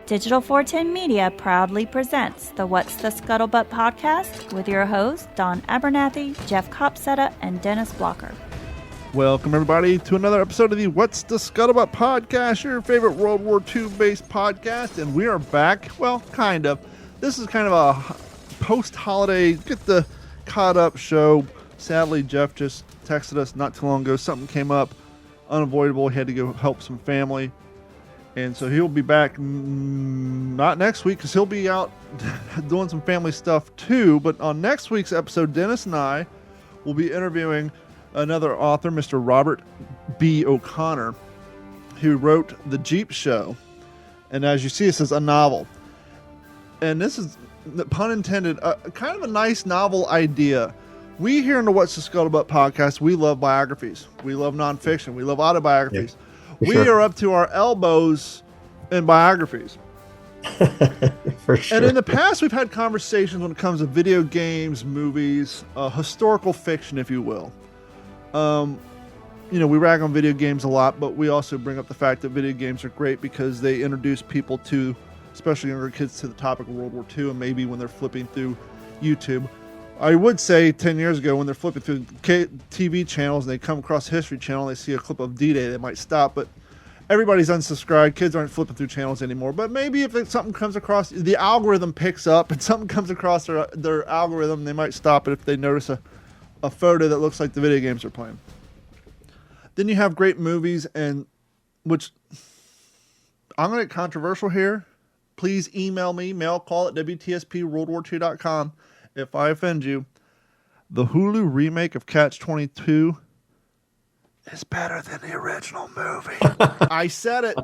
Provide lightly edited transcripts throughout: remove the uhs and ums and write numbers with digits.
Digital 410 Media proudly presents the What's the Scuttlebutt podcast with your hosts, Don Abernathy, Jeff Copsetta, and Dennis Blocker. Welcome, everybody, to another episode of the What's the Scuttlebutt podcast, your favorite World War II-based podcast, and we are back. Well, kind of. This is kind of a post-holiday, get the caught-up show. Sadly, Jeff just texted us not too long ago. Something came up, unavoidable. He had to go help some family. And so he'll be back not next week because he'll be out doing some family stuff too. But on next week's episode, Dennis and I will be interviewing another author, Mr. Robert B. O'Connor, who wrote The Jeep Show. And as you see, it says a novel. And this is, pun intended, kind of a nice novel idea. We here in the What's the Scuttlebutt podcast, we love biographies. We love nonfiction. We love autobiographies. Yeah. We are up to our elbows in biographies. For sure. And in the past, we've had conversations when it comes to video games, movies, historical fiction, if you will. We rag on video games a lot, but we also bring up the fact that video games are great because they introduce people to, especially younger kids, to the topic of World War II, and maybe when they're flipping through YouTube. I would say 10 years ago when they're flipping through TV channels and they come across History Channel, they see a clip of D-Day, they might stop, but everybody's unsubscribed. Kids aren't flipping through channels anymore. But maybe if something comes across, the algorithm picks up and something comes across their algorithm, they might stop it if they notice a photo that looks like the video games are playing. Then you have great movies, and which I'm going to get controversial here. Please email me, mail call at WTSPWorldWar2.com. If I offend you, the Hulu remake of Catch-22 is better than the original movie. I said it.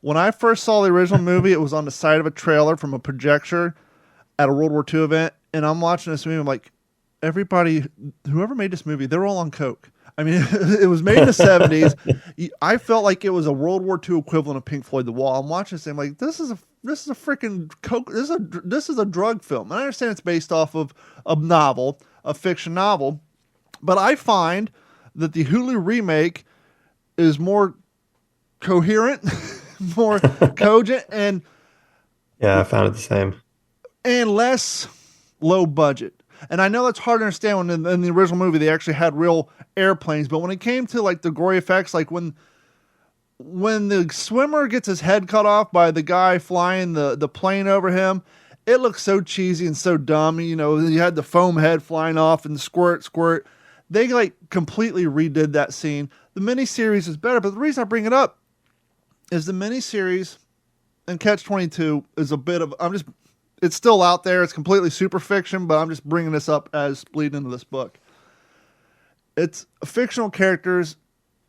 When I first saw the original movie, it was on the side of a trailer from a projector at a World War II event, and I'm watching this movie, I'm like, everybody, whoever made this movie, they're all on coke. I mean, it was made in the 70s. I felt like it was a World War II equivalent of Pink Floyd The Wall. I'm watching this, and I'm like, this is a freaking coke. This is a drug film. And I understand it's based off of a novel, a fiction novel, but I find that the Hulu remake is more coherent, more cogent, and yeah, I found it the same, and less low budget. And I know that's hard to understand when in the original movie they actually had real airplanes, but when it came to like the gory effects, like when the swimmer gets his head cut off by the guy flying the plane over him, it looks so cheesy and so dumb. You know, you had the foam head flying off and squirt. They like completely redid that scene. The miniseries is better, but the reason I bring it up is the miniseries and Catch-22 is a bit of, it's still out there. It's completely super fiction, but I'm just bringing this up as leading into this book. It's fictional characters,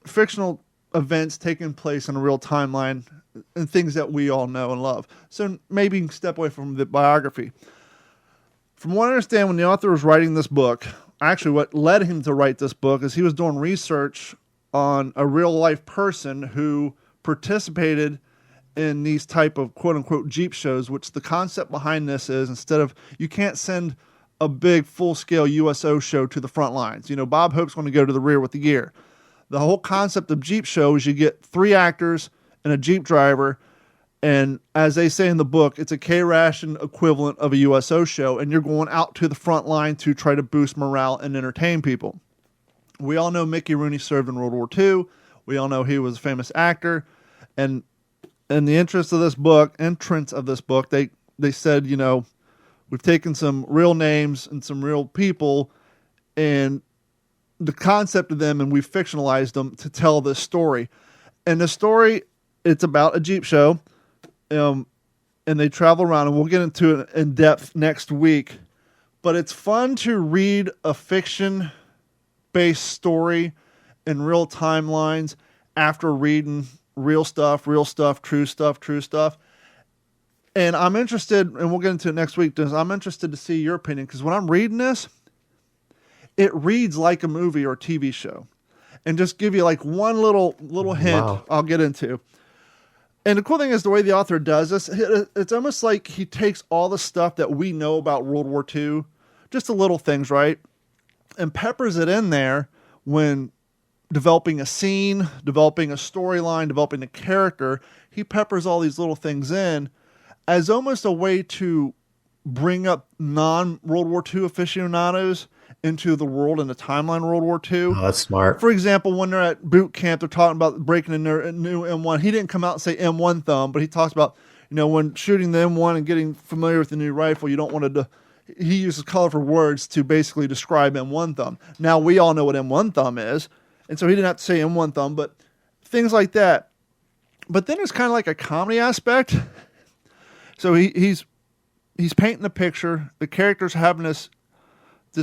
fictional events taking place in a real timeline and things that we all know and love. So maybe step away from the biography. From what I understand, when the author was writing this book, actually what led him to write this book is he was doing research on a real life person who participated in these type of quote unquote Jeep shows, which the concept behind this is instead of, you can't send a big full scale USO show to the front lines. You know, Bob Hope's going to go to the rear with the gear. The whole concept of Jeep shows, you get 3 actors and a Jeep driver, and as they say in the book, it's a K-ration equivalent of a USO show, and you're going out to the front line to try to boost morale and entertain people. We all know Mickey Rooney served in World War II. We all know he was a famous actor, and in the entrance of this book, they said, you know, we've taken some real names and some real people and the concept of them, and we've fictionalized them to tell this story. And the story, it's about a Jeep show, and they travel around, and we'll get into it in depth next week. But it's fun to read a fiction-based story in real timelines after reading real stuff, true stuff. And I'm interested, and we'll get into it next week, I'm interested to see your opinion, because when I'm reading this, it reads like a movie or a TV show. And just give you like one little hint. Wow. I'll get into. And the cool thing is the way the author does this, it's almost like he takes all the stuff that we know about World War II, just the little things, right? And peppers it in there when developing a scene, developing a storyline, developing a character. He peppers all these little things in as almost a way to bring up non-World War II aficionados into the world and the timeline of World War II. Oh, that's smart. For example, when they're at boot camp, they're talking about breaking a new M1. He didn't come out and say M1 thumb, but he talks about, when shooting the M1 and getting familiar with the new rifle, you don't want to. He uses colorful words to basically describe M1 thumb. Now, we all know what M1 thumb is, and so he didn't have to say M1 thumb, but things like that. But then there's kind of like a comedy aspect. So he's painting a picture. The characters having this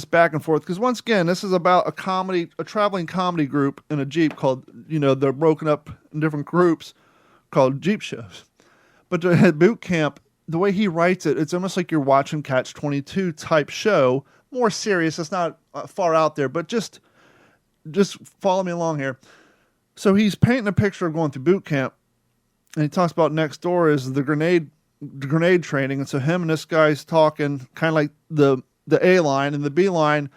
back and forth. Because once again, this is about a traveling comedy group in a Jeep called, they're broken up in different groups called Jeep shows. But at boot camp, the way he writes it, it's almost like you're watching Catch-22 type show. More serious. It's not far out there, but just follow me along here. So he's painting a picture of going through boot camp, and he talks about next door is the grenade training. And so him and this guy's talking kind of like the A line, and the B line,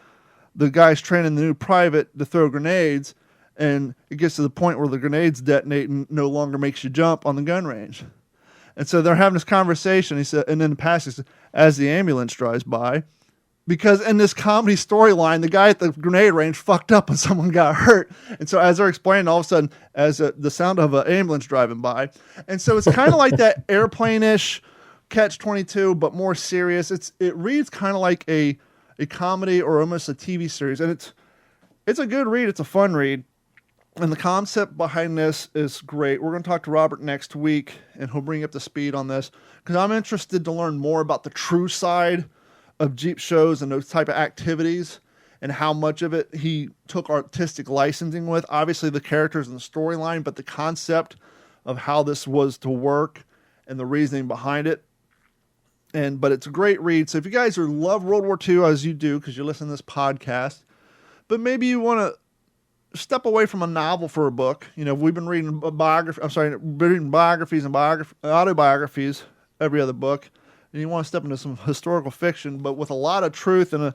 the guy's training the new private to throw grenades, and it gets to the point where the grenades detonate and no longer makes you jump on the gun range. And so they're having this conversation. He said, and then the passage as the ambulance drives by, because in this comedy storyline, the guy at the grenade range fucked up and someone got hurt. And so as they're explaining, all of a sudden, as the sound of an ambulance driving by. And so it's kind of like that airplane-ish Catch-22, but more serious. It reads kind of like a comedy or almost a TV series. And it's a good read. It's a fun read. And the concept behind this is great. We're going to talk to Robert next week, and he'll bring you up to speed on this, because I'm interested to learn more about the true side of Jeep shows and those type of activities, and how much of it he took artistic licensing with. Obviously the characters and the storyline, but the concept of how this was to work and the reasoning behind it. But it's a great read. So if you guys love World War II, as you do, because you listen to this podcast, but maybe you want to step away from a novel for a book. We've been reading biographies and autobiographies every other book, and you want to step into some historical fiction, but with a lot of truth and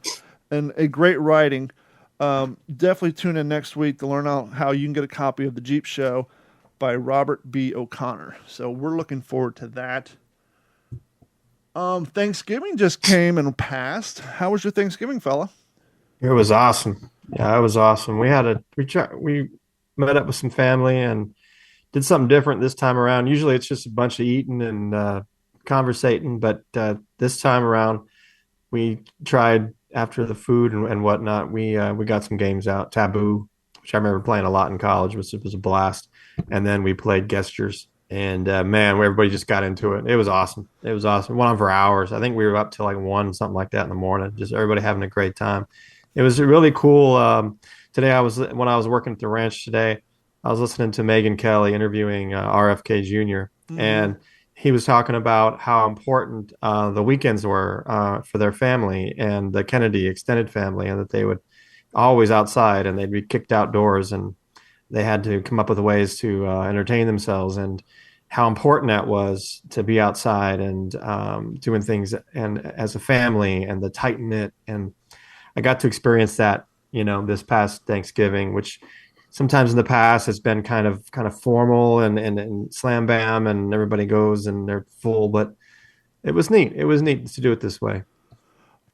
a great writing. Definitely tune in next week to learn how you can get a copy of The Jeep Show by Robert B. O'Connor. So we're looking forward to that. Thanksgiving just came and passed. How was your Thanksgiving, fella? It was awesome. Yeah, it was awesome. We met up with some family and did something different this time around. Usually it's just a bunch of eating and conversating, but this time around we tried, after the food and whatnot, we got some games out. Taboo, which I remember playing a lot in college, which was a blast. And then we played Gestures. And man, everybody just got into it. It was awesome. It was awesome. It went on for hours. I think we were up to like 1, something like that in the morning. Just everybody having a great time. It was really cool. Today, when I was working at the ranch today, I was listening to Megyn Kelly interviewing RFK Jr. And he was talking about how important the weekends were for their family and the Kennedy extended family, and that they would always outside and they'd be kicked outdoors, and they had to come up with ways to entertain themselves, and how important that was to be outside and doing things and as a family, and the tight knit. And I got to experience that, this past Thanksgiving, which sometimes in the past has been kind of formal and slam bam, and everybody goes and they're full, but it was neat. It was neat to do it this way.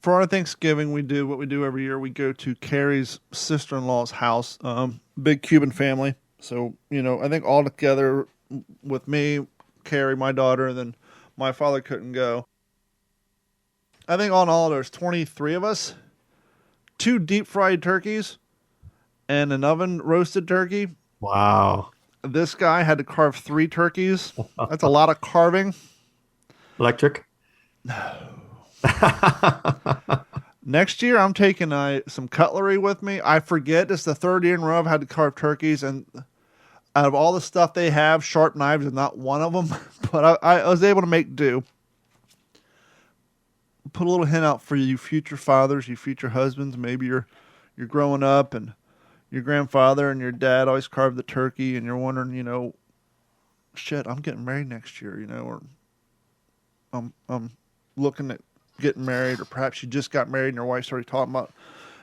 For our Thanksgiving, we do what we do every year. We go to Carrie's sister-in-law's house, big Cuban family. So, I think all together with me, Carrie, my daughter, and then my father couldn't go. I think all in all, there's 23 of us, 2 deep-fried turkeys, and an oven-roasted turkey. Wow. This guy had to carve 3 turkeys. That's a lot of carving. Electric? No. Next year, I'm taking some cutlery with me. I forget, it's the 3rd year in a row I've had to carve turkeys, and out of all the stuff they have, sharp knives is not one of them. But I was able to make do. Put a little hint out for you future fathers, you future husbands. Maybe you're growing up and your grandfather and your dad always carved the turkey, and you're wondering, shit, I'm getting married next year, or I'm looking at getting married, or perhaps you just got married and your wife's already talking about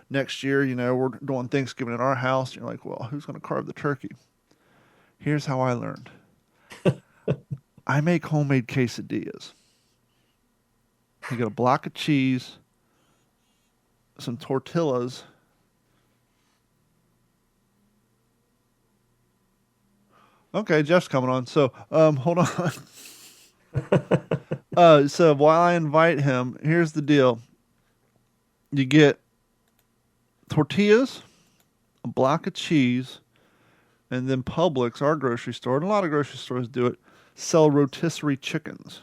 Next year, we're doing Thanksgiving at our house. You're like, well, who's going to carve the turkey? Here's how I learned. I make homemade quesadillas. You get a block of cheese, some tortillas. Okay, Jeff's coming on. So, hold on. So while I invite him, here's the deal. You get tortillas, a block of cheese, and then Publix, our grocery store, and a lot of grocery stores do it, sell rotisserie chickens.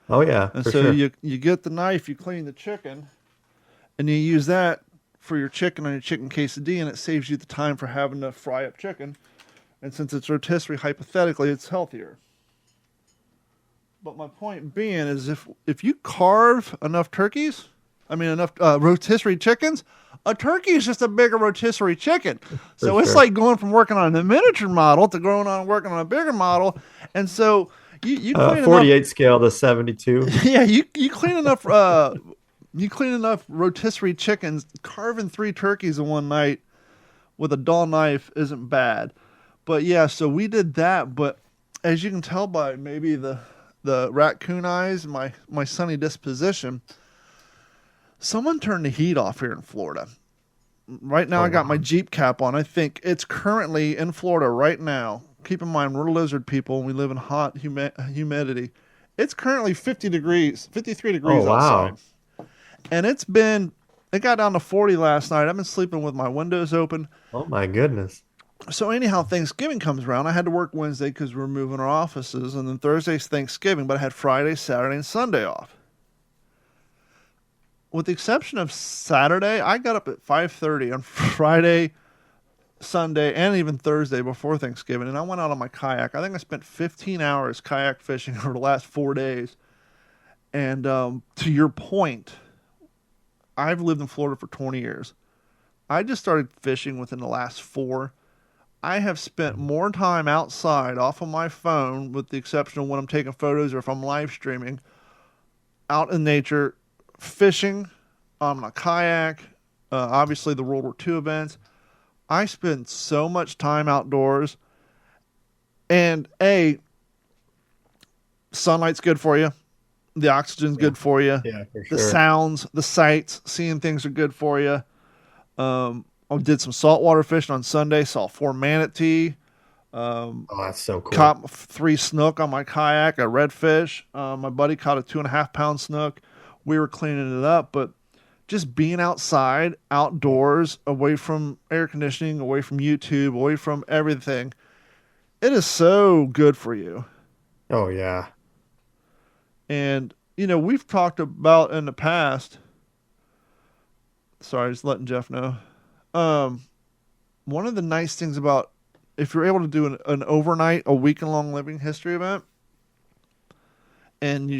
Oh yeah, And for so sure. you get the knife, you clean the chicken, and you use that for your chicken on your chicken quesadilla, and it saves you the time for having to fry up chicken. And since it's rotisserie, hypothetically, it's healthier. But my point being is if you carve enough enough rotisserie chickens, a turkey is just a bigger rotisserie chicken. So For it's sure. like going from working on a miniature model to working on a bigger model. And so you clean 48 scale to 72. enough. Yeah, you clean enough. You clean enough rotisserie chickens. Carving 3 turkeys in one night with a dull knife isn't bad. But yeah, so we did that. But as you can tell by maybe the raccoon eyes, my sunny disposition, someone turned the heat off here in Florida. Right now, Oh, I got wow. my Jeep cap on. I think it's currently in Florida right now. Keep in mind, we're lizard people and we live in hot humidity. It's currently 53 degrees Oh, outside. wow. And it got down to 40 last night. I've been sleeping with my windows open. Oh my goodness. So anyhow, Thanksgiving comes around. I had to work Wednesday because we're moving our offices, and then Thursday's Thanksgiving, but I had Friday, Saturday, and Sunday off. With the exception of Saturday, I got up at 5:30 on Friday, Sunday, and even Thursday before Thanksgiving, and I went out on my kayak. I think I spent 15 hours kayak fishing over the last 4 days. And to your point, I've lived in Florida for 20 years. I just started fishing within the last 4. I have spent more time outside off of my phone, with the exception of when I'm taking photos or if I'm live streaming, out in nature, fishing on a kayak, obviously the World War II events. I spend so much time outdoors. And sunlight's good for you. The oxygen's good for you. Yeah, for The sure. sounds, the sights, seeing things are good for you. I did some saltwater fishing on Sunday. Saw 4 manatee. Oh, that's so cool. Caught 3 snook on my kayak. A redfish. My buddy caught a 2.5-pound snook. We were cleaning it up, but just being outside, outdoors, away from air conditioning, away from YouTube, away from everything, it is so good for you. Oh yeah. And we've talked about in the past. Sorry, just letting Jeff know. One of the nice things about if you're able to do an overnight, a weekend long living history event, and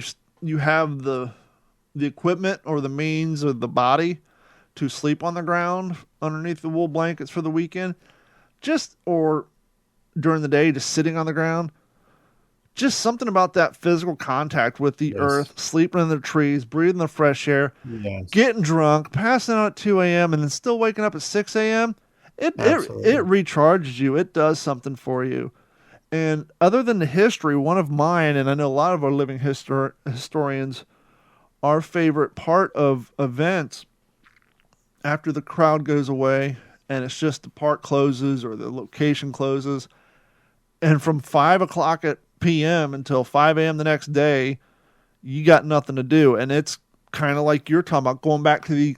you have the equipment or the means or the body to sleep on the ground underneath the wool blankets for the weekend, or during the day, just sitting on the ground. Just something about that physical contact with the Yes. earth, sleeping in the trees, breathing the fresh air, Yes. getting drunk, passing out at 2 a.m., and then still waking up at 6 a.m., it Absolutely. recharges you. It does something for you. And other than the history, one of mine, and I know a lot of our living historians, our favorite part of events after the crowd goes away and it's just the park closes or the location closes, and from 5 o'clock at p.m. until 5 a.m. the next day, you got nothing to do. And it's kind of like you're talking about going back to the,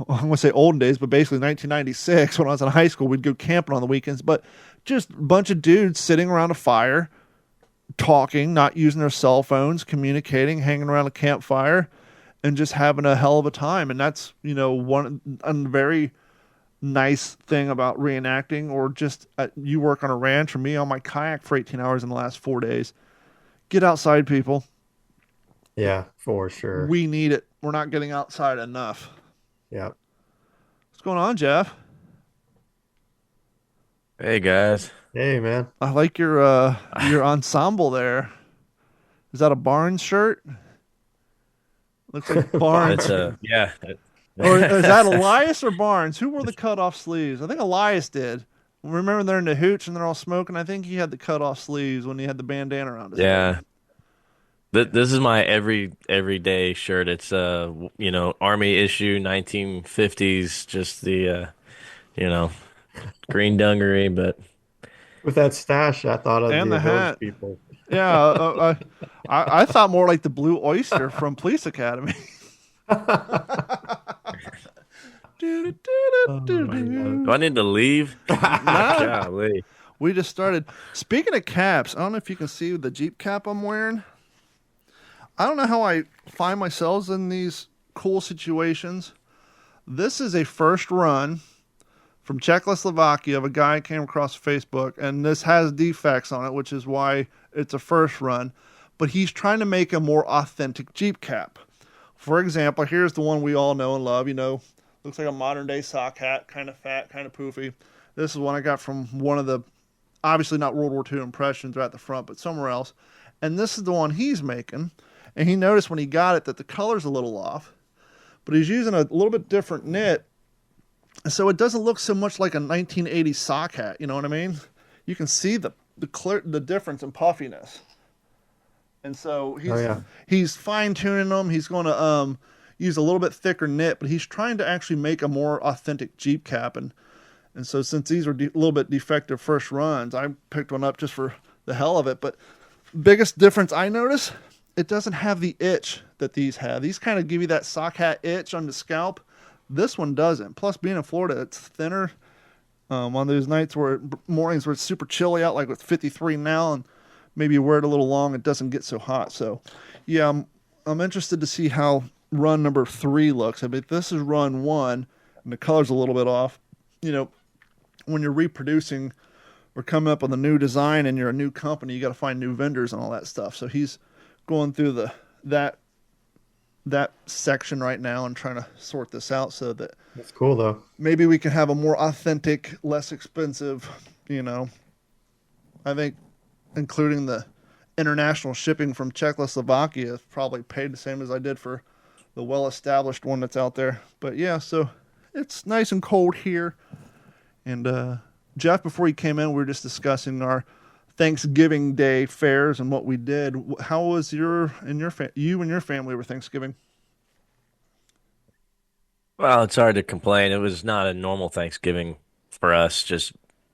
I'm going to say olden days, but basically 1996 when I was in high school, we'd go camping on the weekends. But just a bunch of dudes sitting around a fire, talking, not using their cell phones, communicating, hanging around a campfire, and just having a hell of a time. And that's, one a very nice thing about reenacting, or just you work on a ranch or me on my kayak for 18 hours in the last 4 days. Get outside, people. Yeah, for sure. We need it. We're not getting outside enough. Yeah. What's going on, Jeff? Hey guys. Hey, man. I like your ensemble there. Is that a Barnes shirt? Looks like Barnes. It's Or is that Elias or Barnes? Who wore the cut off sleeves? I think Elias did. Remember they're in the hooch and they're all smoking? I think he had the cut off sleeves when he had the bandana around his head. Yeah. This is my everyday shirt. It's Army issue 1950s, just the you know, green dungaree, but With that stash, I thought of And the the Village hat. People. Yeah, I thought more like the Blue Oyster from Police Academy. Oh my do Do-do-do-do-do-do. I need to leave? Nah, Golly. we just started. Speaking of caps, I don't know if you can see the Jeep cap I'm wearing. I don't know how I find myself in these cool situations. This is a first run from Czechoslovakia of a guy I came across Facebook, and this has defects on it, which is why it's a first run. But he's trying to make a more authentic Jeep cap. For example, here's the one we all know and love. Looks like a modern day sock hat, kind of fat, kind of poofy. This is one I got from one of the, obviously not World War II impressions right at the front, but somewhere else. And this is the one he's making. And he noticed when he got it that the color's a little off, but he's using a little bit different knit. So it doesn't look so much like a 1980s sock hat. You know what I mean? You can see the difference in puffiness. And so Oh yeah. he's fine tuning them. He's going to use a little bit thicker knit, but he's trying to actually make a more authentic Jeep cap. And so since these are a little bit defective first runs, I picked one up just for the hell of it. But biggest difference I notice, it doesn't have the itch that these have. These kind of give you that sock hat itch on the scalp. This one doesn't. Plus, being in Florida, it's thinner. On those mornings where it's super chilly out, like it's 53 now, and maybe you wear it a little long, it doesn't get so hot. So, yeah, I'm interested to see how run number 3 looks. I mean, this is run 1, and the color's a little bit off. When you're reproducing or coming up with a new design and you're a new company, you got to find new vendors and all that stuff. So he's going through that section right now and trying to sort this out so that That's cool though. maybe we can have a more authentic, less expensive, I think including the international shipping from Czechoslovakia is probably paid the same as I did for the well-established one that's out there. But yeah, so it's nice and cold here. And Jeff, before you came in, we were just discussing our Thanksgiving Day fairs and what we did. How was you and your family over Thanksgiving? Well, it's hard to complain. It was not a normal Thanksgiving for us, just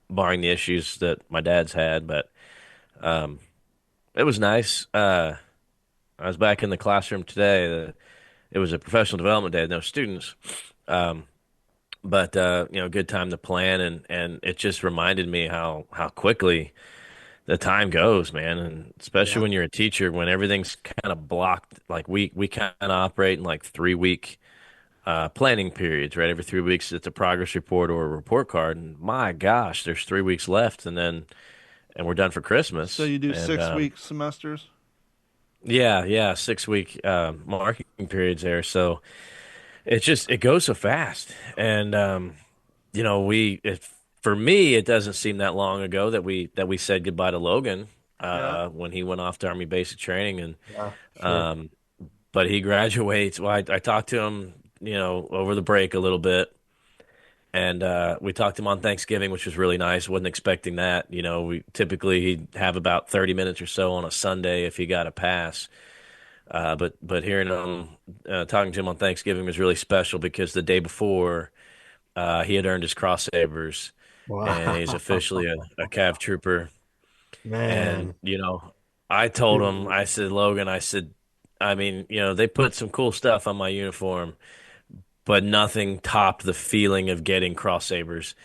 barring the issues that my dad's had, but um, it was nice. I was back in the classroom today. It was a professional development day, no students. Um, but good time to plan, and it just reminded me how quickly the time goes, man, and especially Yeah. when you're a teacher, when everything's kind of blocked. Like we kind of operate in like 3 week planning periods, right? Every 3 weeks, it's a progress report or a report card, and my gosh, there's 3 weeks left, and we're done for So Christmas. you do And 6 week semesters? yeah, 6 week marking periods there. So it goes so fast, and for me, it doesn't seem that long ago that we said goodbye to Logan Yeah. when he went off to Army basic training, and Yeah. Sure. um, but he graduates. Well, I talked to him, over the break a little bit, and we talked to him on Thanksgiving, which was really nice. Wasn't expecting that. We typically he'd have about 30 minutes or so on a Sunday if he got a pass. But hearing him talking to him on Thanksgiving was really special because the day before he had earned his cross sabers and he's Wow. officially a Cav trooper. And Man. I told him, Dude. I said, Logan, I said, I mean, they put some cool stuff on my uniform, but nothing topped the feeling of getting cross sabers.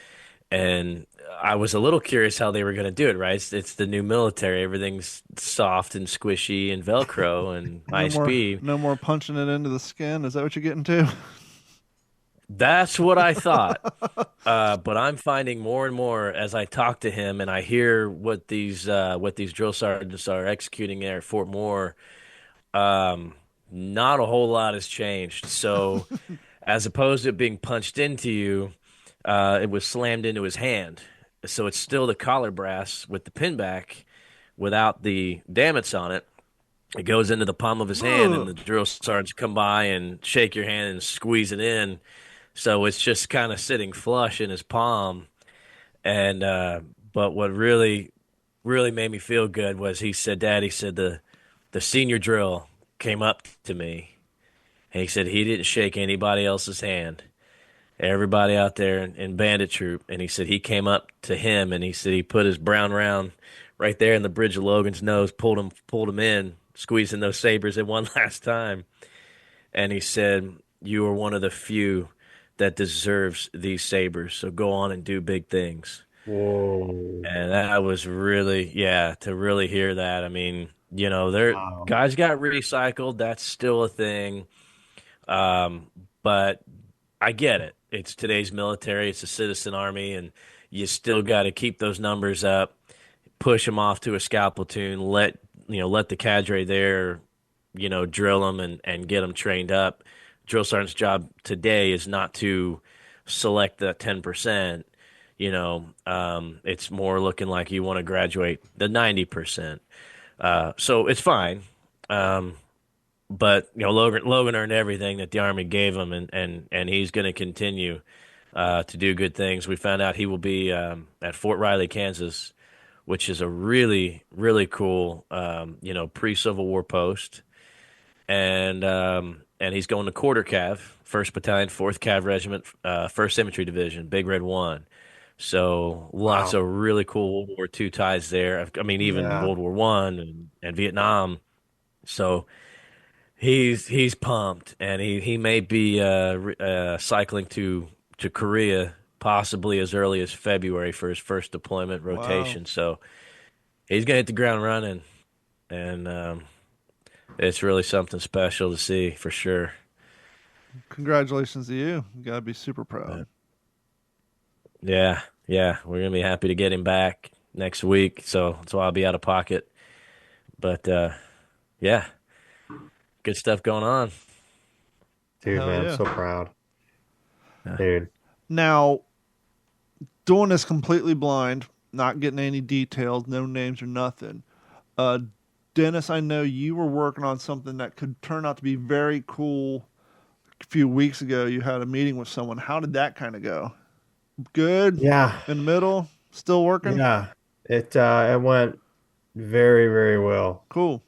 And I was a little curious how they were going to do it, right? It's the new military. Everything's soft and squishy and Velcro and high No more, speed. no more punching it into the skin. Is that what you're getting to? That's what I thought. But I'm finding more and more as I talk to him and I hear what these drill sergeants are executing there at Fort Moore. Um, Not a whole lot has changed. So as opposed to it being punched into you, it was slammed into his hand. So it's still the collar brass with the pin back without the damage on it. It goes into the palm of his hand, and the Ugh. drill sergeants come by and shake your hand and squeeze it in. So it's just kind of sitting flush in his palm. And but what really made me feel good was he said, Dad, he said the senior drill came up to me and he said he didn't shake anybody else's hand. Everybody out there in Bandit Troop, and he said he came up to him and he said he put his brown round right there in the bridge of Logan's nose, pulled him in, squeezing those sabers in one last time, and he said, "You are one of the few that deserves these sabers. So go on and do big things." Whoa. And that was really, yeah, to really hear that. I mean, there Wow. guys got recycled. That's still a thing. But I get it. It's today's military. It's a citizen army, and you still got to keep those numbers up. Push them off to a scout platoon. Let the cadre there, drill them and get them trained up. Drill sergeant's job today is not to select that 10%. It's more looking like you want to graduate the 90%. So it's fine. But Logan earned everything that the Army gave him, and he's going to continue to do good things. We found out he will be at Fort Riley, Kansas, which is a really really cool pre-Civil War post, and he's going to Quarter Cav, First Battalion, Fourth Cav Regiment, First Infantry Division, Big Red One. So lots Wow. of really cool World War II ties there. I mean, even Yeah. World War One and Vietnam. So he's pumped, and he may be cycling to Korea possibly as early as February for his first deployment Wow. rotation. So he's gonna hit the ground running, and it's really something special to see for sure. Congratulations to you. You gotta be super proud. But yeah, yeah, we're gonna be happy to get him back next week. So I'll be out of pocket. But yeah, good stuff going on. Dude, Hell man, I'm yeah. so proud. Yeah. Dude. Now, doing this completely blind, not getting any details, no names or nothing. Uh, Dennis, I know you were working on something that could turn out to be very cool. A few weeks ago, you had a meeting with someone. How did that kind of go? Good? Yeah. In the middle? Still working? Yeah. It went very, very well. Cool.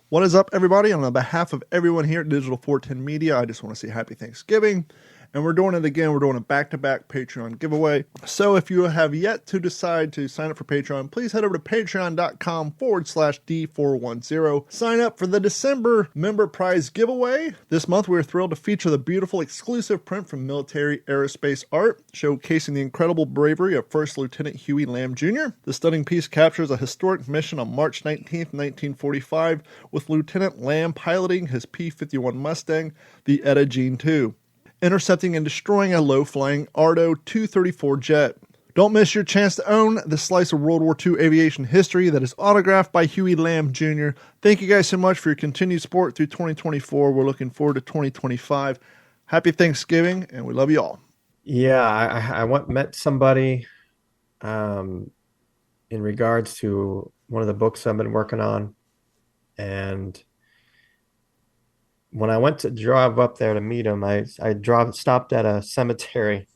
What is up, everybody? On behalf of everyone here at Digital 410 Media, I just want to say happy Thanksgiving. And we're doing it again. We're doing a back-to-back Patreon giveaway. So if you have yet to decide to sign up for Patreon, please head over to patreon.com/D410. Sign up for the December member prize giveaway. This month, we're thrilled to feature the beautiful exclusive print from Military Aerospace Art, showcasing the incredible bravery of First Lieutenant Huey Lamb Jr. The stunning piece captures a historic mission on March 19th, 1945, with Lieutenant Lamb piloting his P-51 Mustang, the Etta Jean II, intercepting and destroying a low-flying Ardo 234 jet. Don't miss your chance to own this slice of World War II aviation history that is autographed by Huey Lamb Jr. Thank you guys so much for your continued support through 2024. We're looking forward to 2025. Happy Thanksgiving, and we love you all. Yeah, I went met somebody um, in regards to one of the books I've been working on, and when I went to drive up there to meet him, I stopped at a cemetery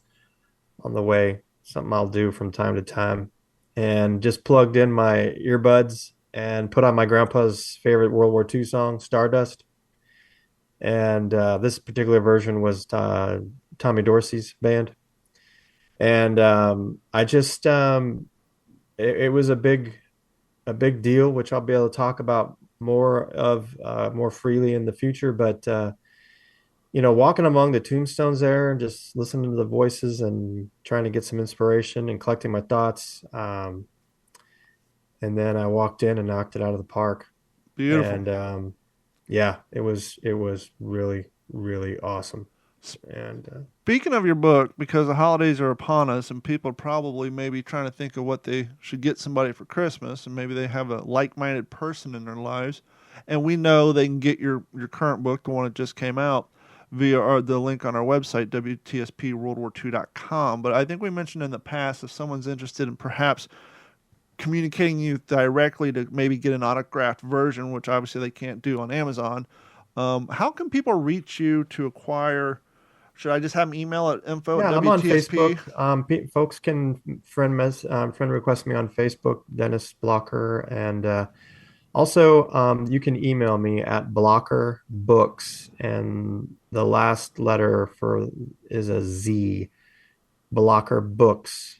on the way, something I'll do from time to time, and just plugged in my earbuds and put on my grandpa's favorite World War II song, Stardust. And this particular version was Tommy Dorsey's band. And I just it was a big deal, which I'll be able to talk about more freely in the future. But walking among the tombstones there and just listening to the voices and trying to get some inspiration and collecting my thoughts. And then I walked in and knocked it out of the park. Beautiful. And yeah, it was really, really awesome. And Speaking of your book, because the holidays are upon us and people are probably maybe trying to think of what they should get somebody for Christmas, and maybe they have a like-minded person in their lives, and we know they can get your current book, the one that just came out, via the link on our website, WTSPWorldWar2.com. But I think we mentioned in the past, if someone's interested in perhaps communicating you directly to maybe get an autographed version, which obviously they can't do on Amazon. How can people reach you to acquire? Should I just have them email at info at Yeah, I'm on WTSP? Facebook. Folks can friend request me on Facebook, Dennis Blocker, and also you can email me at Blocker Books, and the last letter for is a Z, Blocker Books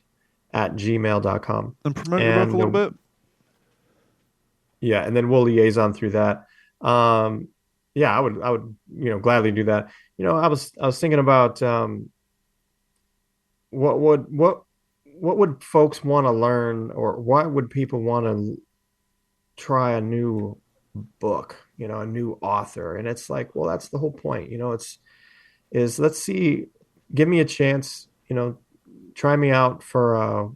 at gmail.com. And promote your book a And little bit? yeah, and then we'll liaison through that. Um, yeah, I would, gladly do that. I was thinking about what would what what would folks want to learn, or why would people want to try a new book, a new author? And it's like, well, that's the whole point. Let's see, give me a chance, try me out for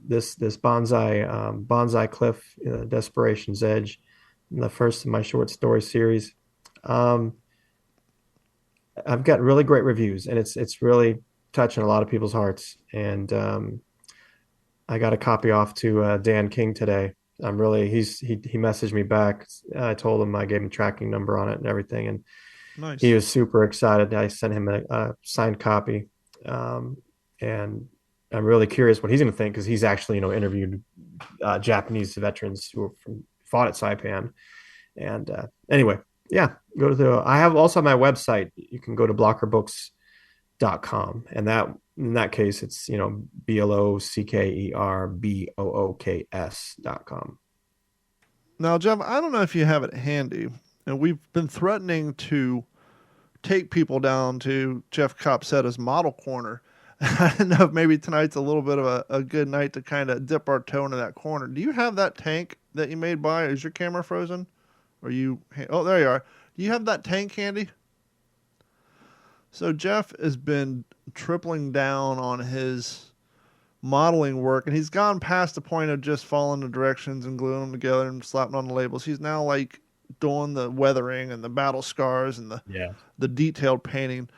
this bonsai cliff, Desperation's Edge, the first of my short story series. um I've got really great reviews, and it's really touching a lot of people's hearts. And I got a copy off to Dan King today. He messaged me back. I told him, I gave him tracking number on it and everything, and he Nice. was super excited. I sent him a signed copy, and I'm really curious what he's going to think, because he's actually interviewed Japanese veterans fought at Saipan. And anyway, yeah, I have also my website. You can go to blockerbooks.com, and that in that case it's BLOCKERBOOKS.com. Now, Jeff, I don't know if you have it handy, and we've been threatening to take people down to Jeff Copsetta's model corner. I don't know if maybe tonight's a little bit of a good night to kind of dip our toe into that corner. Do you have that tank that you made by? Is your camera frozen? Or you? Oh, there you are. Do you have that tank handy? So Jeff has been tripling down on his modeling work, and he's gone past the point of just following the directions and gluing them together and slapping on the labels. He's now like doing the weathering and the battle scars and Yeah. the detailed painting.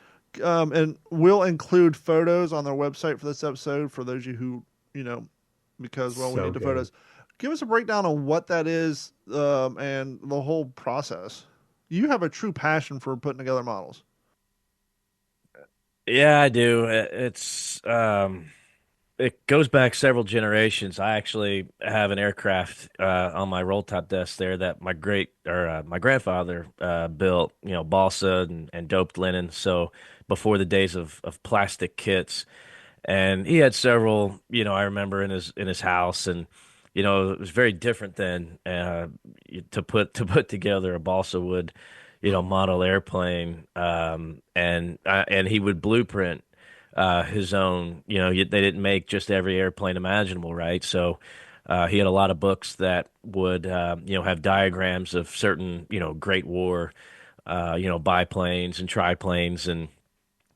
And we'll include photos on their website for this episode for those of you who, because, well, we So need the good. photos. Give us a breakdown on what that is, and the whole process. You have a true passion for putting together models. Yeah, I do. It goes back several generations. I actually have an aircraft on my roll top desk there that my grandfather built, balsa and doped linen. So before the days of plastic kits, and he had several, I remember in his house, and it was very different than to put together a balsa wood, model airplane, and he would blueprint his own. They didn't make just every airplane imaginable, right? So he had a lot of books that would have diagrams of certain Great War biplanes and triplanes, and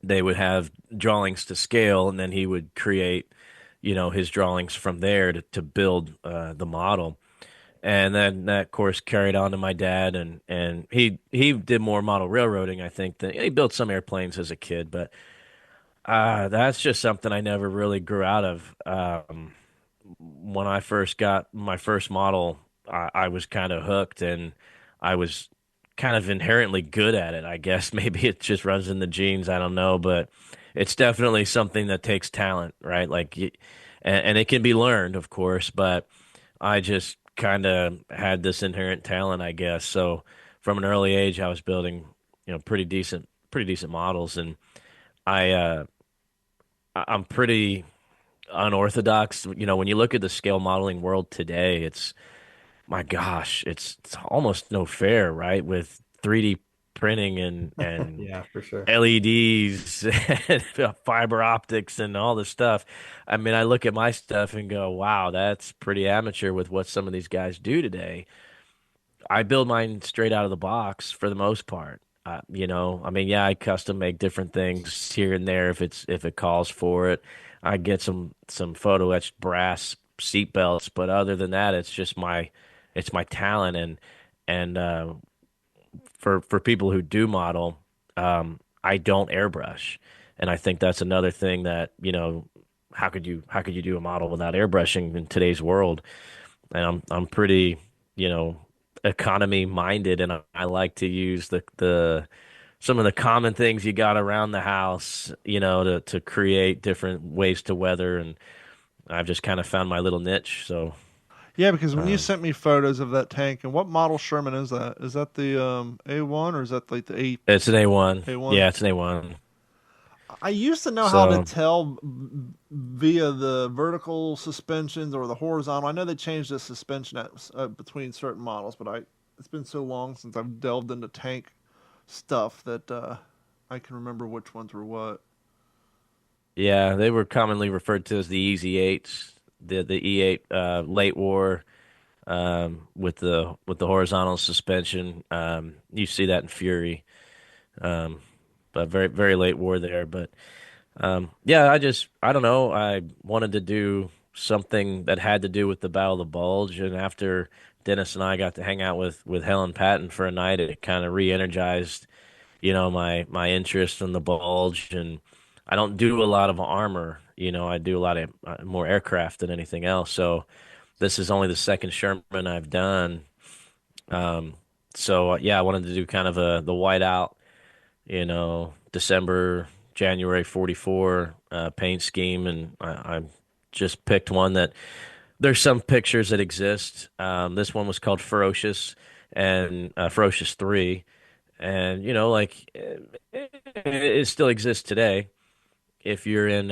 they would have drawings to scale, and then he would create his drawings from there to build the model. And then that, of course, carried on to my dad, and he did more model railroading, I think, than he built some airplanes as a kid, but that's just something I never really grew out of. When I first got my first model, I was kind of hooked, and I was kind of inherently good at it. I guess maybe it just runs in the genes. I don't know, but it's definitely something that takes talent, right? And it can be learned, of course, but I just kind of had this inherent talent, I guess. So from an early age, I was building, pretty decent models, and I, uh, I'm pretty unorthodox. When you look at the scale modeling world today, it's my gosh, it's almost no fair, right? With 3D printing and Yeah, for sure. LEDs and fiber optics and all this stuff. I mean, I look at my stuff and go, wow, that's pretty amateur with what some of these guys do today. I build mine straight out of the box for the most part. I mean, yeah, I custom make different things here and there if it calls for it. I get some photo etched brass seat belts, but other than that, it's my talent. And for people who do model, I don't airbrush, and I think that's another thing that how could you do a model without airbrushing in today's world? And I'm pretty, you know, economy minded, and I like to use the some of the common things you got around the house, you know, to create different ways to weather, and I've just kind of found my little niche. So Yeah, because when you um, sent me photos of that tank, and what model Sherman is that? Is that the A1 or is that like the it's an A1. A1? Yeah, it's an A1. I used to know how to So tell via the vertical suspensions or the horizontal. I know they changed the suspension between certain models, but it's been so long since I've delved into tank stuff that I can remember which ones were what. yeah, they were commonly referred to as the Easy Eights, the E8 late war with the horizontal suspension. You see that in Fury, um, but very late war there. But yeah, I don't know. I wanted to do something that had to do with the Battle of the Bulge, and after Dennis and I got to hang out with Helen Patton for a night, it kind of re-energized, you know, my interest in the Bulge. And I don't do a lot of armor, you know. I do a lot of more aircraft than anything else. So this is only the second Sherman I've done. Um, yeah, I wanted to do kind of the whiteout, you know, December, January 44 paint scheme, and I just picked one that there's some pictures that exist. This one was called Ferocious and Ferocious 3, and you know, like it still exists today. If you're in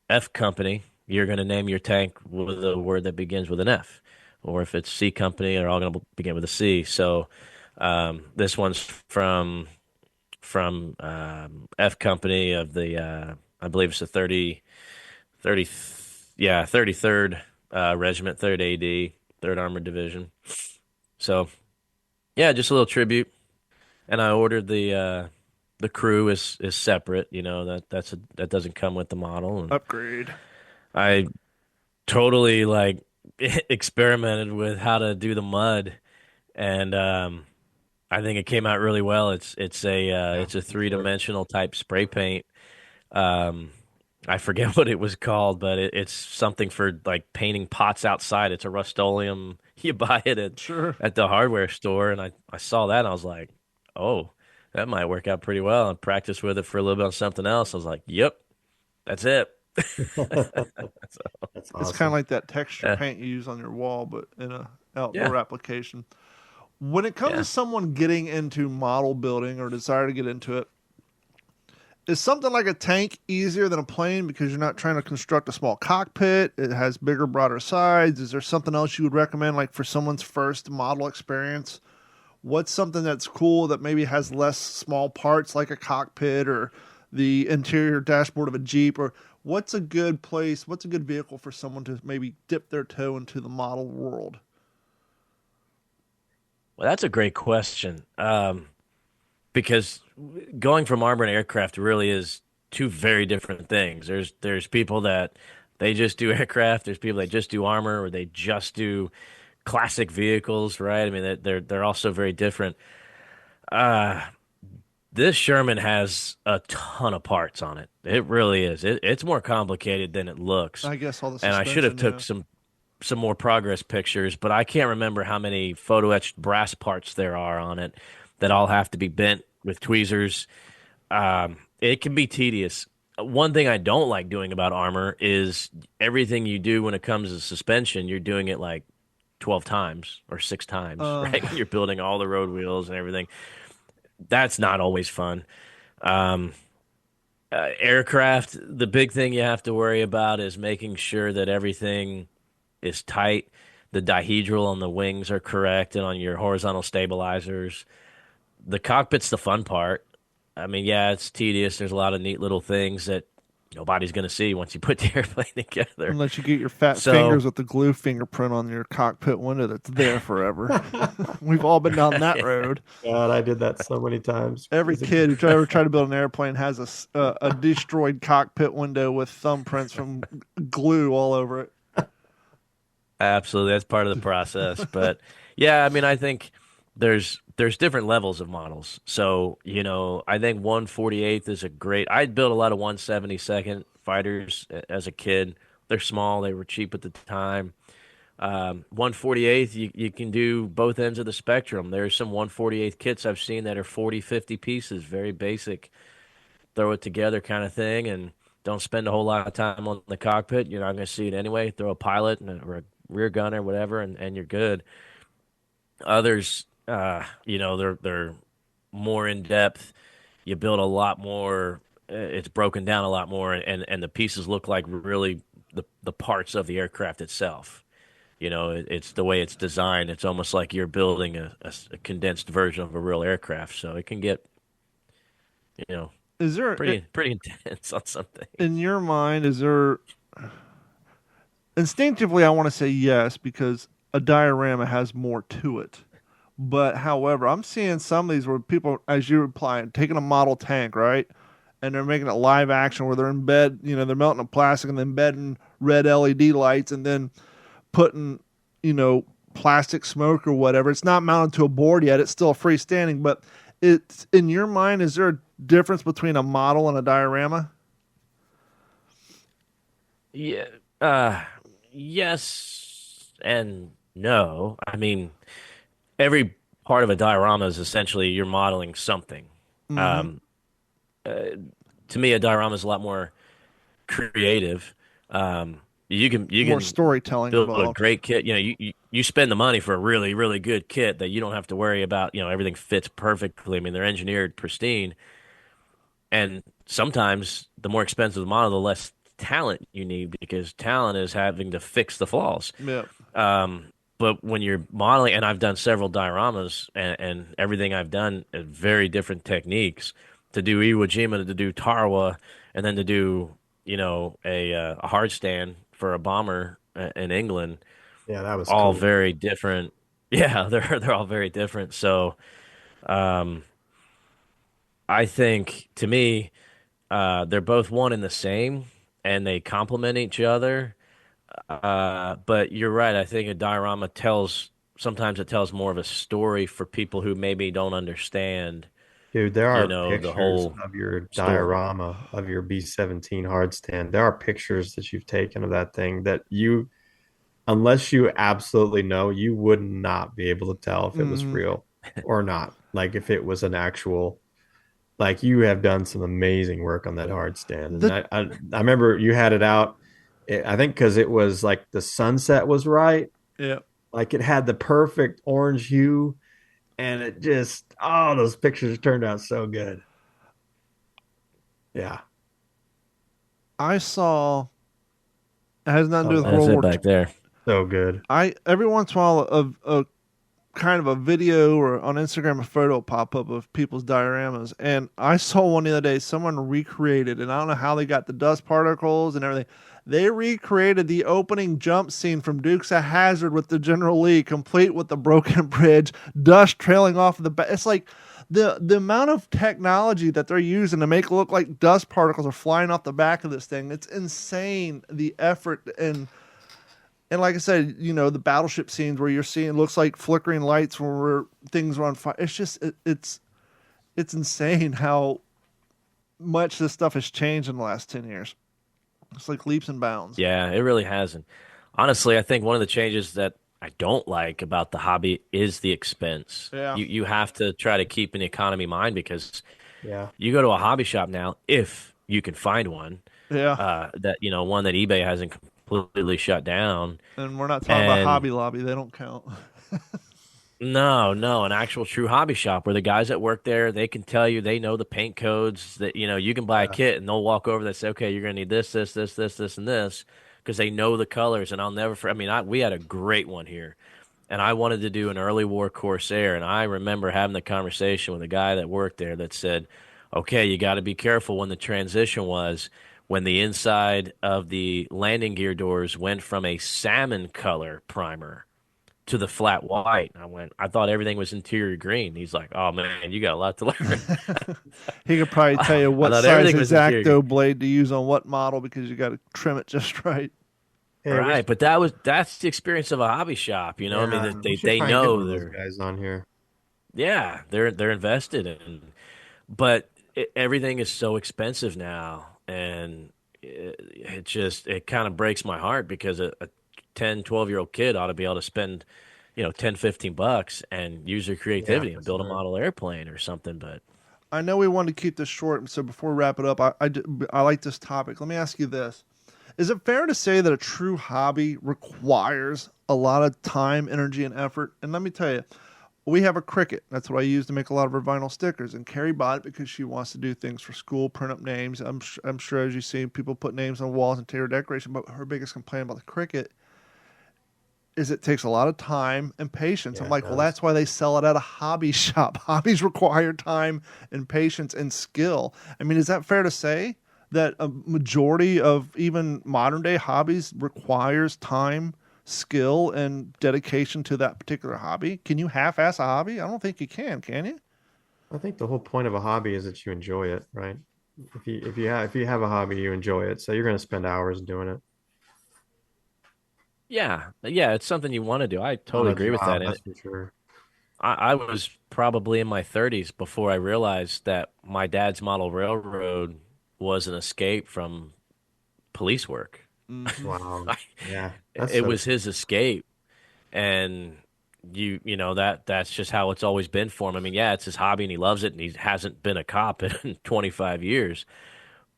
F company, you're going to name your tank with a word that begins with an F, or if it's C company, they're all going to begin with a C. So this one's from F Company of the I believe it's the 30 yeah 33rd Regiment, 3rd AD, 3rd Armored Division. So yeah, just a little tribute. And I ordered the crew is separate. You know that doesn't come with the model, and Upgrade. I totally like experimented with how to do the mud, and I think it came out really well. It's a It's work. three-dimensional type spray paint. Um, I forget what it was called, but it's something for like painting pots outside. It's a Rust-Oleum. You buy it Sure. at the hardware store, and I saw that and I was like, oh, that might work out pretty well. And practiced with it for a little bit on something else. I was like, yep, that's it. That's It's kind of awesome. like that texture Yeah, paint you use on your wall, but in a outdoor yeah, application. When it comes to yeah. someone getting into model building or desire to get into it, is something like a tank easier than a plane because you're not trying to construct a small cockpit? It has bigger, broader sides. Is there something else you would recommend, like for someone's first model experience? What's something that's cool that maybe has less small parts, like a cockpit or the interior dashboard of a Jeep? Or what's a good place? What's a good vehicle for someone to maybe dip their toe into the model world? Well, that's a great question. Because going from armored aircraft really is two very different things. There's people that they just do aircraft. There's people that just do armor, or they just do classic vehicles, right? I mean, they're also very different. Uh, this Sherman has a ton of parts on it. It really is. It's more complicated than it looks. I guess all the And I should have suspension, took yeah. some more progress pictures, but I can't remember how many photo etched brass parts there are on it that all have to be bent with tweezers. It can be tedious. One thing I don't like doing about armor is everything you do when it comes to suspension, you're doing it like 12 times or 6 times, Uh, right? When you're building all the road wheels and everything. That's not always fun. Um, Aircraft, the big thing you have to worry about is making sure that everything is tight. The dihedral on the wings are correct and on your horizontal stabilizers. The cockpit's the fun part. I mean, yeah, it's tedious. There's a lot of neat little things that nobody's going to see once you put the airplane together. unless you get your fat So, fingers with the glue fingerprint on your cockpit window that's there forever. We've all been down that road. God, I did that so many times Every as a kid kid. who ever tried to build an airplane has a destroyed cockpit window with thumbprints from glue all over it. absolutely, that's part of the process. But yeah, I mean, I think there's different levels of models. So, I think 148th is a great. I built a lot of 172nd fighters as a kid. They're small, they were cheap at the time. 148th, you can do both ends of the spectrum. There's some 148th kits I've seen that are 40, 50 pieces, very basic, throw it together kind of thing, and don't spend a whole lot of time on the cockpit. You're not going to see it anyway. Throw a pilot or a rear gunner, whatever, and you're good. Others, they're more in depth. You build a lot more. It's broken down a lot more, and the pieces look like really the parts of the aircraft itself. It's the way it's designed. It's almost like you're building a condensed version of a real aircraft. So it can get, Is there pretty intense on something. in your mind? Is there instinctively? I want to say yes because a diorama has more to it. But however, I'm seeing some of these where people, as you implying, taking a model tank, right, and they're making it live action where they're in bed, they're melting a plastic and then embedding red LED lights and then putting, plastic smoke or whatever. It's not mounted to a board yet. It's still freestanding. But it's in your mind, is there a difference between a model and a diorama? Yeah. Yes and no. I mean, every part of a diorama is essentially you're modeling something. Mm-hmm. To me, a diorama is a lot more creative. You can More storytelling build a involved. great kit. You spend the money for a really, really good kit that you don't have to worry about. Everything fits perfectly. I mean, they're engineered pristine. And sometimes the more expensive the model, the less talent you need because talent is having to fix the flaws. Yeah. But when you're modeling, and I've done several dioramas, and everything I've done is very different techniques to do Iwo Jima, to do Tarawa, and then to do a hard stand for a bomber in England. Yeah, that was All cool. very different. Yeah, they're all very different. So, I think to me, they're both one and the same, and they complement each other. But you're right. I think a diorama sometimes it tells more of a story for people who maybe don't understand, Dude, there are the pictures whole of your story. diorama of your B-17 hard stand. There are pictures that you've taken of that thing that unless you absolutely know, you would not be able to tell if it was Mm-hmm. real or not. Like if it was an actual, like you have done some amazing work on that hard stand. And The I remember you had it out, I think because it was like the sunset was right. yeah. Like it had the perfect orange hue and it just, oh, those pictures turned out so good. Yeah. I saw. It has nothing to Oh, do with That's World it War II. back there. so good. I every once in a while a kind of a video or on Instagram a photo will pop up of people's dioramas, and I saw one the other day. Someone recreated, and I don't know how they got the dust particles and everything. They recreated the opening jump scene from Dukes of Hazzard with the General Lee, complete with the broken bridge, dust trailing off of the back. It's like the amount of technology that they're using to make it look like dust particles are flying off the back of this thing. It's insane, the effort and like I said, the battleship scenes where you're seeing looks like flickering lights where things are on fire. It's just it's insane how much this stuff has changed in the last 10 years. It's like leaps and bounds. Yeah, it really hasn't. Honestly, I think one of the changes that I don't like about the hobby is the expense. Yeah. You have to try to keep an economy in mind because Yeah. you go to a hobby shop now, if you can find one, Yeah. that one that eBay hasn't completely shut down. And we're not talking about And Hobby Lobby. They don't count. no, an actual true hobby shop where the guys that work there, they can tell you, they know the paint codes that, you can buy a Yeah. kit and they'll walk over and say, okay, you're going to need this, and this, because they know the colors. And I'll never, we had a great one here and I wanted to do an early war Corsair. And I remember having the conversation with a guy that worked there that said, okay, you got to be careful when the transition was when the inside of the landing gear doors went from a salmon color primer to the flat white. I thought everything was interior green. He's like, oh man, you got a lot to learn. He could probably tell you I what thought size everything was interior. X-Acto blade to use on what model because you got to trim it just right. Hey, Right, but that's the experience of a hobby shop. I mean, we should they try and get one know of those they're guys on here. Yeah, they're invested in, but everything is so expensive now, and it kind of breaks my heart because a 10, 12-year-old kid ought to be able to spend, 10, $15 and use their Yeah, creativity for and build a sure. model airplane or something. But I know we wanted to keep this short, so before we wrap it up, I like this topic. Let me ask you this. Is it fair to say that a true hobby requires a lot of time, energy, and effort? And let me tell you, we have a Cricut. That's what I use to make a lot of our vinyl stickers. And Carrie bought it because she wants to do things for school, print up names. I'm sure, as you see, people put names on walls and interior decoration. But her biggest complaint about the Cricut is it takes a lot of time and patience. I'm Yeah, it like, well, does. that's why they sell it at a hobby shop. Hobbies require time and patience and skill. I mean, is that fair to say that a majority of even modern day hobbies requires time, skill, and dedication to that particular hobby? Can you half-ass a hobby? I don't think you can you? I think the whole point of a hobby is that you enjoy it, right? If you have a hobby, you enjoy it, so you're going to spend hours doing it. yeah, yeah, it's something you want to do. I Not totally a agree with that. job, And that's for sure. I was probably in my 30s before I realized that my dad's model railroad was an escape from police work. Hmm. Wow. Yeah, that's It so was his cool. escape, and that's just how it's always been for him. I mean, yeah, it's his hobby and he loves it, and he hasn't been a cop in 25 years,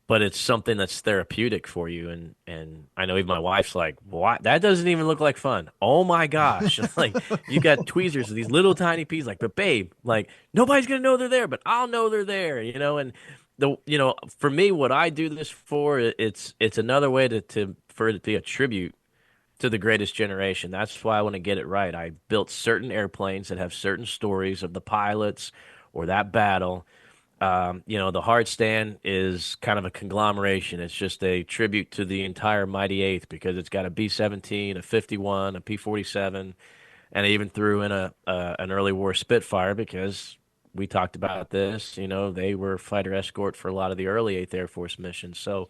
but it's something that's therapeutic for you. And I know even my wife's like, "What? That doesn't even look like fun." Oh my gosh! Like you got tweezers, these little tiny pieces. Like, but babe, like nobody's gonna know they're there, but I'll know they're there. And for me, what I do this for, it's another way for it to be a tribute to the greatest generation. That's why I want to get it right. I built certain airplanes that have certain stories of the pilots or that battle. The hard stand is kind of a conglomeration. It's just a tribute to the entire Mighty Eighth because it's got a B-17, a 51, a P-47, and I even threw in an early war Spitfire because we talked about this. They were fighter escort for a lot of the early 8th Air Force missions. So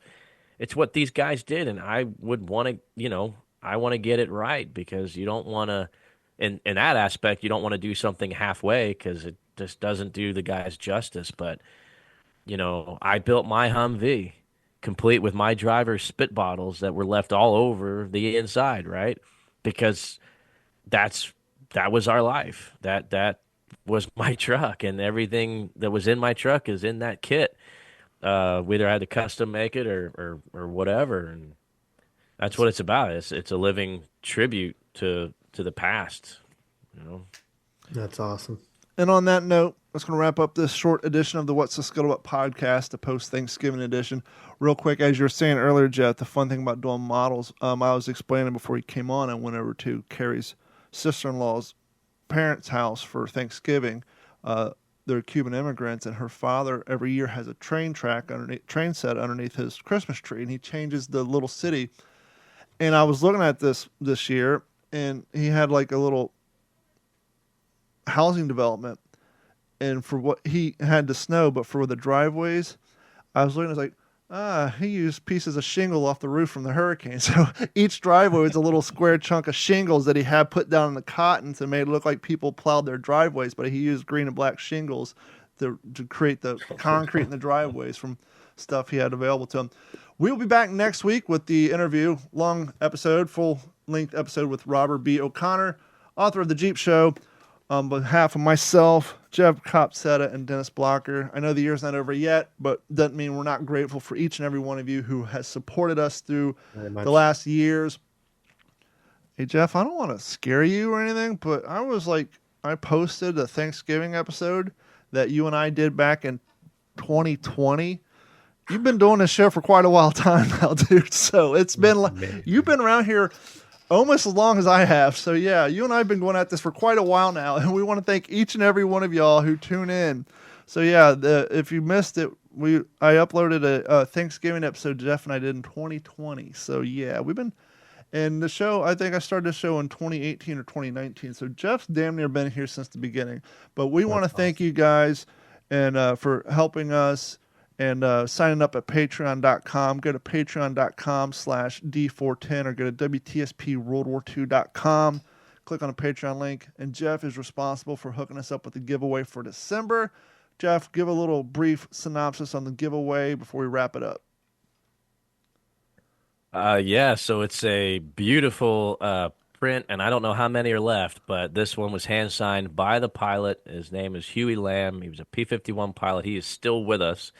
it's what these guys did, and I would want to, I want to get it right because you don't want to, in that aspect, you don't want to do something halfway because it just doesn't do the guys justice. But I built my Humvee complete with my driver's spit bottles that were left all over the inside, right? Because that's that was our life. That was my truck, and everything that was in my truck is in that kit. We either had to custom make it or whatever, and that's what it's about. It's a living tribute to the past, you know. That's awesome. And on that note, that's going to wrap up this short edition of the What's the Scuttlebutt podcast, the post-Thanksgiving edition. Real quick, as you were saying earlier, Jeff, the fun thing about doing models, I was explaining before you came on, I went over to Carrie's sister-in-law's parents' house for Thanksgiving. They're Cuban immigrants, and her father every year has a train set underneath his Christmas tree, and he changes the little city. And I was looking at this year, and he had like a little housing development, and for what he had to snow, but for the driveways, I was looking, I was like, he used pieces of shingle off the roof from the hurricane. So each driveway was a little square chunk of shingles that he had put down in the cotton to make it look like people plowed their driveways, but he used green and black shingles to create the concrete in the driveways from stuff he had available to him. We'll be back next week with the interview, long episode, full-length episode with Robert B. O'Connor, author of The Jeep Show. On behalf of myself, Jeff Copsetta, and Dennis Blocker, I know the year's not over yet, but doesn't mean we're not grateful for each and every one of you who has supported us through Very the much. last years. Hey, Jeff, I don't want to scare you or anything, but I posted a Thanksgiving episode that you and I did back in 2020. You've been doing this show for quite a while time now, dude. So That's amazing. you've been around here almost as long as I have. So yeah, you and I have been going at this for quite a while now, and we want to thank each and every one of y'all who tune in. So yeah, if you missed it, I uploaded a Thanksgiving episode Jeff and I did in 2020. So yeah, and the show, I think I started the show in 2018 or 2019. So Jeff's damn near been here since the beginning. But we want to That's thank awesome. you guys and for helping us and signing up at patreon.com. Go to patreon.com/D410 or go to WTSPWorldWar2.com. Click on a Patreon link. And Jeff is responsible for hooking us up with the giveaway for December. Jeff, give a little brief synopsis on the giveaway before we wrap it up. Yeah, so it's a beautiful print, and I don't know how many are left, but this one was hand signed by the pilot. His name is Huey Lamb. He was a P-51 pilot. He is still with us.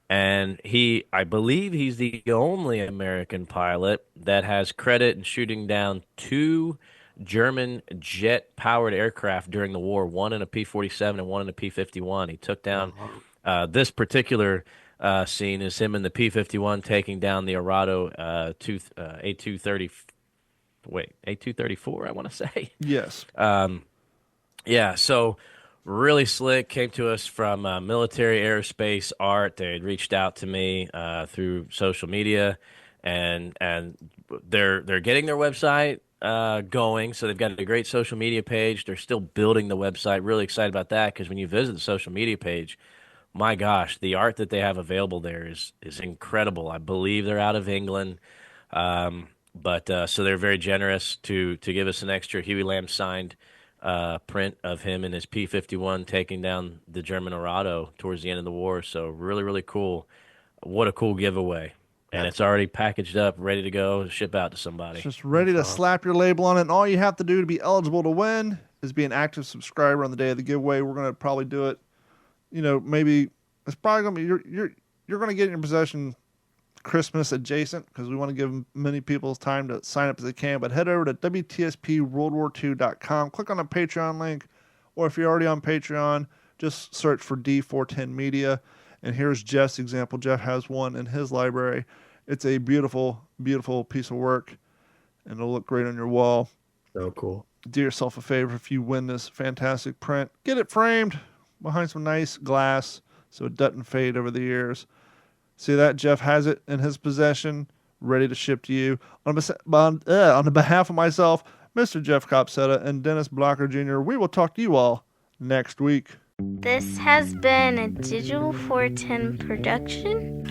And I believe he's the only American pilot that has credit in shooting down 2 German jet-powered aircraft during the war, one in a P-47 and one in a P-51. He took down this particular scene is him in the P-51 taking down the Arado A230, A234, I want to say. Yes. Yeah, so really slick. Came to us from Military Aerospace Art. They had reached out to me through social media, and they're getting their website going. So they've got a great social media page. They're still building the website. Really excited about that because when you visit the social media page, my gosh, the art that they have available there is incredible. I believe they're out of England. But so they're very generous to give us an extra Huey Lamb signed print of him in his P-51 taking down the German Arado towards the end of the war. So really, really cool. What a cool giveaway. And it's already packaged up, ready to go, ship out to somebody. It's just ready to slap your label on it. And all you have to do to be eligible to win is be an active subscriber on the day of the giveaway. We're going to probably do it. Maybe it's probably going to be you're going to get in your possession Christmas adjacent because we want to give many people time to sign up as they can. But head over to WTSPWorldWar2.com, click on the Patreon link, or if you're already on Patreon, just search for D410 Media. And here's Jeff's example. Jeff has one in his library. It's a beautiful, beautiful piece of work, and it'll look great on your wall. So cool. Do yourself a favor if you win this fantastic print. Get it framed behind some nice glass so it doesn't fade over the years. See that? Jeff has it in his possession, ready to ship to you. On the behalf of myself, Mr. Jeff Copsetta, and Dennis Blocker Jr., we will talk to you all next week. This has been a Digital 410 production.